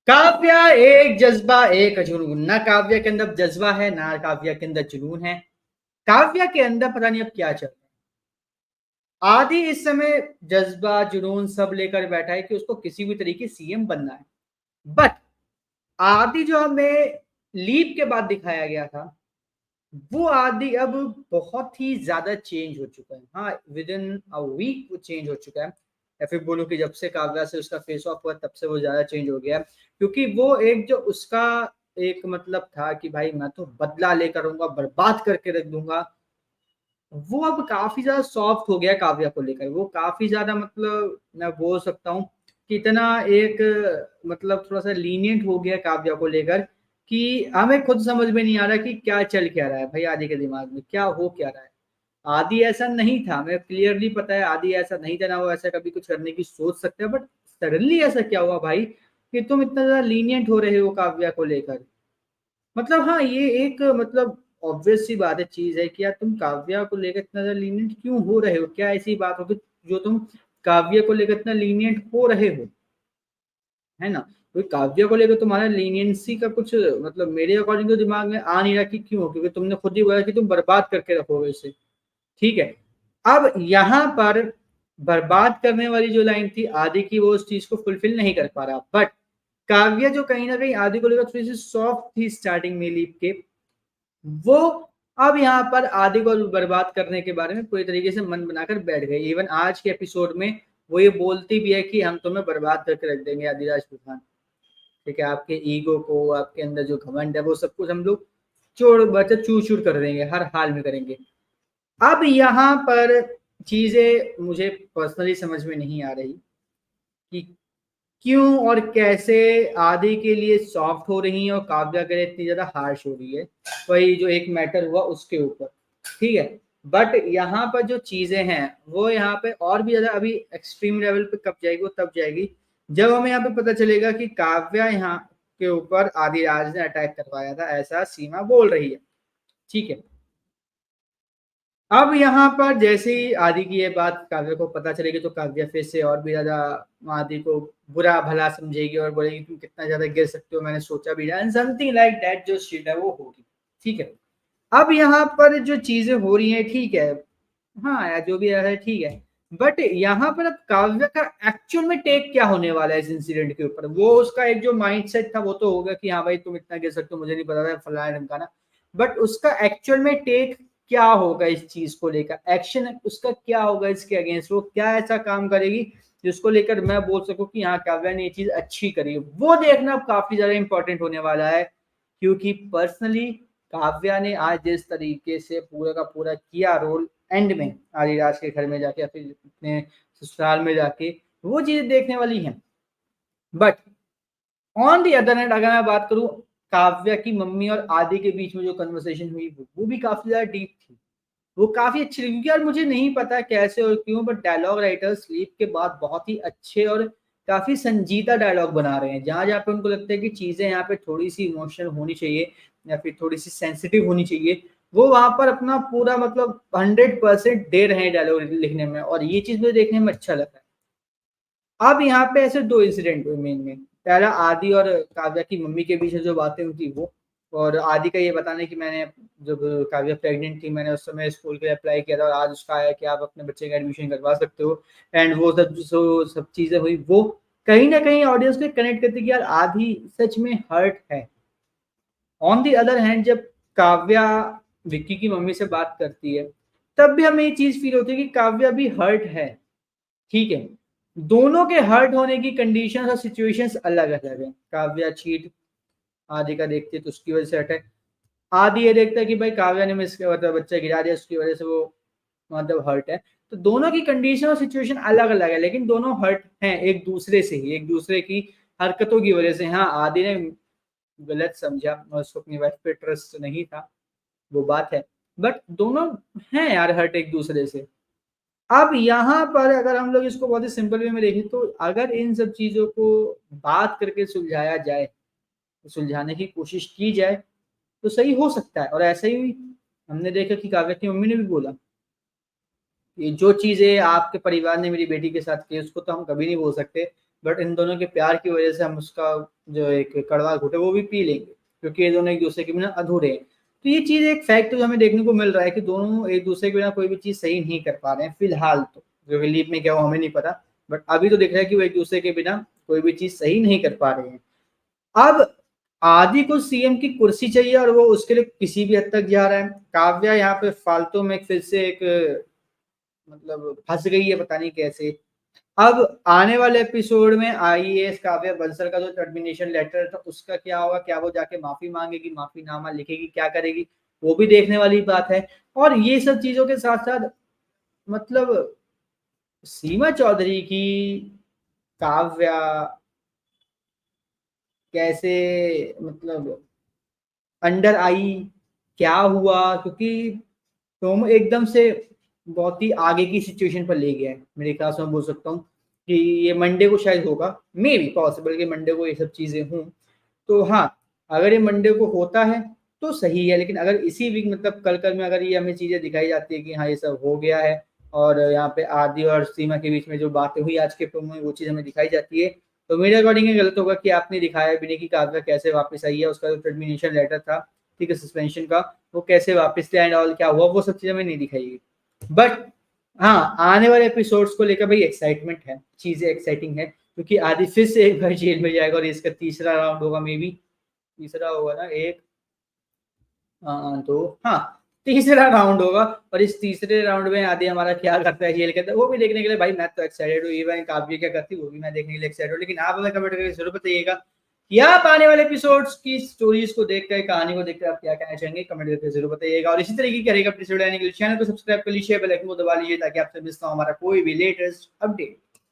काव्या एक जज्बा एक जुनून। ना काव्या के अंदर जज्बा है, ना काव्या के अंदर जुनून है। काव्या के अंदर पता नहीं अब क्या चल रहा है। आदि इस समय जज्बा जुनून सब लेकर बैठा है कि उसको किसी भी तरीके सीएम बनना है। बट आदि जो हमें लीप के बाद दिखाया गया था, वो आदि अब बहुत ही ज्यादा चेंज हो चुका है। हाँ, विद इन अ वीक वो चेंज हो चुका है, या फिर बोलो कि जब से काव्या से उसका फेस ऑफ हुआ तब से वो ज्यादा चेंज हो गया। क्योंकि वो एक जो उसका एक मतलब था कि भाई मैं तो बदला लेकर आऊंगा, बर्बाद करके रख दूंगा, वो अब काफी ज्यादा सॉफ्ट हो गया काव्या को लेकर। वो काफी ज्यादा मतलब मैं बोल सकता हूँ कि इतना एक मतलब थोड़ा सा लीनियंट हो गया काव्या को लेकर कि हमें खुद समझ में नहीं आ रहा कि क्या चल क्या रहा है भाई, आदि के दिमाग में क्या हो क्या रहा है। आदि ऐसा नहीं था, हमें क्लियरली पता है आदि ऐसा नहीं था, ना वो ऐसा कभी कुछ करने की सोच सकते हैं। बट सडनली ऐसा क्या हुआ भाई कि तुम इतना ज्यादा लीनियंट हो रहे हो काव्या को लेकर। मतलब हाँ, ये एक मतलब ऑब्वियस सी बात है, चीज है कि यार तुम काव्या को लेकर इतना ज्यादा लीनियंट क्यों हो रहे हो। क्या ऐसी बात होगी जो तुम काव्य को लेकर इतना लीनियंट हो रहे हो, है ना। कोई काव्य को लेकर तुम्हारा लीनियंसी का कुछ मतलब मेरे अकॉर्डिंग तो दिमाग में आ नहीं रहा कि क्यों, क्योंकि तुमने खुद ही बोला कि तुम बर्बाद करके रखोगे इसे। ठीक है। अब यहाँ पर बर्बाद करने वाली जो लाइन थी आदि की, वो उस चीज को फुलफिल नहीं कर पा रहा। बट काव्य जो कहीं ना कहीं आदि को लेकर थोड़ी सी सॉफ्ट थी स्टार्टिंग में लीप के, वो अब यहाँ पर आदि को बर्बाद करने के बारे में पूरी तरीके से मन बनाकर बैठ गए। इवन आज के एपिसोड में वो ये बोलती भी है कि हम तुम्हें बर्बाद करके रख देंगे आदिराज प्रधान। ठीक है, आपके ईगो को, आपके अंदर जो घमंड है, वो सब कुछ हम लोग चोर बच्चे चूर चूर कर देंगे, हर हाल में करेंगे। अब यहाँ पर चीजें मुझे पर्सनली समझ में नहीं आ रही कि क्यों और कैसे आदि के लिए सॉफ्ट हो रही है और काव्या के लिए इतनी ज्यादा हार्श हो रही है। वही जो एक मैटर हुआ उसके ऊपर, ठीक है। बट यहाँ पर जो चीजें हैं वो यहाँ पे और भी ज्यादा अभी एक्सट्रीम लेवल पे कब जाएगी, वो तब जाएगी जब हमें यहाँ पे पता चलेगा कि काव्या यहाँ के ऊपर आदिराज ने अटैक करवाया था, ऐसा सीमा बोल रही है। ठीक है। अब यहाँ पर जैसे ही आदि की ये बात काव्या को पता चलेगी तो काव्या फिर से और भी ज्यादा आदि को बुरा भला समझेगी और बोलेगी तुम कितना ज्यादा गिर सकते हो, मैंने सोचा भी नहीं, समथिंग लाइक दैट जो शिट है वो होगी। ठीक है। अब यहाँ पर जो चीजें हो रही हैं, ठीक है, हाँ यार जो भी है ठीक है। बट यहाँ पर अब काव्य का एक्चुअल में टेक क्या होने वाला है इस इंसिडेंट के ऊपर, वो उसका एक जो माइंडसेट था वो तो होगा कि हाँ भाई तुम इतना गिर सकते हो, मुझे नहीं पता था फलाना ढमकाना। बट उसका एक्चुअल में टेक क्या होगा इस चीज को लेकर, एक्शन उसका क्या होगा इसके अगेंस्ट, वो क्या ऐसा काम करेगी जिसको लेकर मैं बोल सकूं कि हाँ काव्या ने ये चीज अच्छी करी, वो देखना अब काफी ज्यादा इंपॉर्टेंट होने वाला है। क्योंकि पर्सनली काव्या ने आज जिस तरीके से पूरा का पूरा किया रोल एंड में, आदिराज के घर में जाके या फिर अपने ससुराल में जाके, वो चीजें देखने वाली हैं। But on the other hand अगर मैं बात करूं, काव्या की मम्मी और आदि के बीच में जो कन्वर्सेशन हुई वो भी काफी ज्यादा डीप थी, वो काफी अच्छी लगी। क्योंकि यार मुझे नहीं पता कैसे और क्यों, बट डायलॉग राइटर स्लीप के बाद बहुत ही अच्छे और काफी संजीदा डायलॉग बना रहे हैं। जहां जहां पे उनको लगता है कि चीजें यहाँ पे थोड़ी सी इमोशनल होनी चाहिए या फिर थोड़ी सी सेंसिटिव होनी चाहिए, वो वहां पर अपना पूरा मतलब 100% दे रहे हैं डायलॉग लिखने में, और ये चीज मुझे देखने में अच्छा लगा है। अब यहाँ पे ऐसे दो इंसिडेंट हुए मेन में। पहला आदि और काव्या की मम्मी के बीच में जो बातें हुई थी वो, और आदि का ये बताने कि मैंने जब काव्या प्रेग्नेंट थी मैंने उस समय स्कूल के लिए अप्लाई किया था और आज उसका आया कि आप अपने बच्चे का एडमिशन करवा सकते हो। एंड वो सब चीजें हुई, वो कहीं ना कहीं ऑडियंस को कनेक्ट करती कि यार आदि सच में हर्ट है। ऑन दी अदर हैंड जब काव्या विक्की की मम्मी से बात करती है, तब भी हमें ये चीज फील होती है कि काव्या भी हर्ट है। ठीक है। दोनों के हर्ट होने की कंडीशंस और सिचुएशंस अलग अलग है। काव्या चीट आदि का देखती है तो उसकी वजह से हर्ट है। आदि ये देखता है कि भाई काव्या ने मिस मतलब बच्चा गिरा दिया, उसकी वजह से वो मतलब हर्ट है। तो दोनों की कंडीशन और सिचुएशन अलग अलग है, लेकिन दोनों हर्ट हैं एक दूसरे से ही, एक दूसरे की हरकतों की वजह से। हाँ, आदि ने गलत समझा और उसको अपनी वाइफ पे ट्रस्ट नहीं था, वो बात है। बट दोनों हैं यार हर्ट एक दूसरे से। अब यहाँ पर अगर हम लोग इसको बहुत ही सिंपल वे में देखें तो अगर इन सब चीजों को बात करके सुलझाया जाए, सुलझाने की कोशिश की जाए तो सही हो सकता है। और ऐसा ही हमने देखा कि काव्या की मम्मी ने भी बोला कि जो चीजें आपके परिवार ने मेरी बेटी के साथ की उसको तो हम कभी नहीं बोल सकते, बट इन दोनों के प्यार की वजह से हम उसका जो एक कड़वा घूंट है वो भी पी लेंगे, क्योंकि ये दोनों एक दूसरे के बिना अधूरे हैं। तो ये चीज़ एक फैक्ट जो हमें देखने को मिल रहा है कि दोनों एक दूसरे के बिना कोई भी चीज़ सही नहीं कर पा रहे हैं फिलहाल तो, जो रिलीफ में क्या हो हमें नहीं पता, बट अभी तो दिख रहा है कि वो एक दूसरे के बिना कोई भी चीज़ सही नहीं कर पा रहे हैं। अब आदि को सीएम की कुर्सी चाहिए और वो उसके लिए किसी भी हद तक जा रहा है। काव्या यहाँ पे फालतू में फिर से एक मतलब फंस गई है, पता नहीं कैसे। अब आने वाले एपिसोड में आईएएस काव्या बंसल का जो टर्मिनेशन लेटर था उसका क्या होगा, क्या वो जाके माफी मांगेगी, माफीनामा लिखेगी, क्या करेगी, वो भी देखने वाली बात है। और ये सब चीजों के साथ साथ मतलब सीमा चौधरी की काव्या कैसे मतलब अंडर आई, क्या हुआ, क्योंकि तुम एकदम से बहुत ही आगे की सिचुएशन पर ले गया है मेरे ख्याल से। मैं बोल सकता हूँ कि ये मंडे को शायद होगा, मे बी पॉसिबल कि मंडे को ये सब चीजें हों। तो हाँ, अगर ये मंडे को होता है तो सही है, लेकिन अगर इसी वीक मतलब कल कल में अगर ये हमें चीजें दिखाई जाती है कि हाँ ये सब हो गया है और यहाँ पे आदि और सीमा के बीच में जो बातें हुई आज के प्रोमो में वो चीज हमें दिखाई जाती है, तो मेरे अकॉर्डिंग ये गलत होगा कि आपने दिखाया भी नहीं कि काव्या कैसे वापस आई है, उसका जो टर्मिनेशन लेटर था, ठीक है, सस्पेंशन का, वो कैसे वापस लिया एंड ऑल क्या हुआ, वो सब चीजें हमें नहीं दिखाई। बट हाँ, आने वाले एपिसोड्स को लेकर भाई एक्साइटमेंट है, चीजें एक्साइटिंग है, क्योंकि आदि फिर से एक बार जेल में जाएगा और इसका तीसरा राउंड होगा, मे बी तीसरा होगा ना एक, तो हाँ तीसरा राउंड होगा। और इस तीसरे राउंड में आदि हमारा क्या करता है जेल के अंदर, वो भी देखने के लिए भाई मैं तो एक्साइटेड हूँ। इवन काव्य क्या करती है वो भी मैं देखने के लिए एक्साइटेड हूँ। लेकिन आप हमें कमेंट करके जरूर बताइएगा कि आप आने वाले एपिसोड्स की स्टोरीज को देखकर, कहानी को देखकर आप क्या कहना चाहेंगे, कमेंट करके जरूर बताइएगा। और इसी तरीके की हर एक एपिसोड आने के लिए चैनल को सब्सक्राइब कर लीजिए, बेल आइकन को दबा लीजिए ताकि आपसे मिस ना हो हमारा कोई भी लेटेस्ट अपडेट।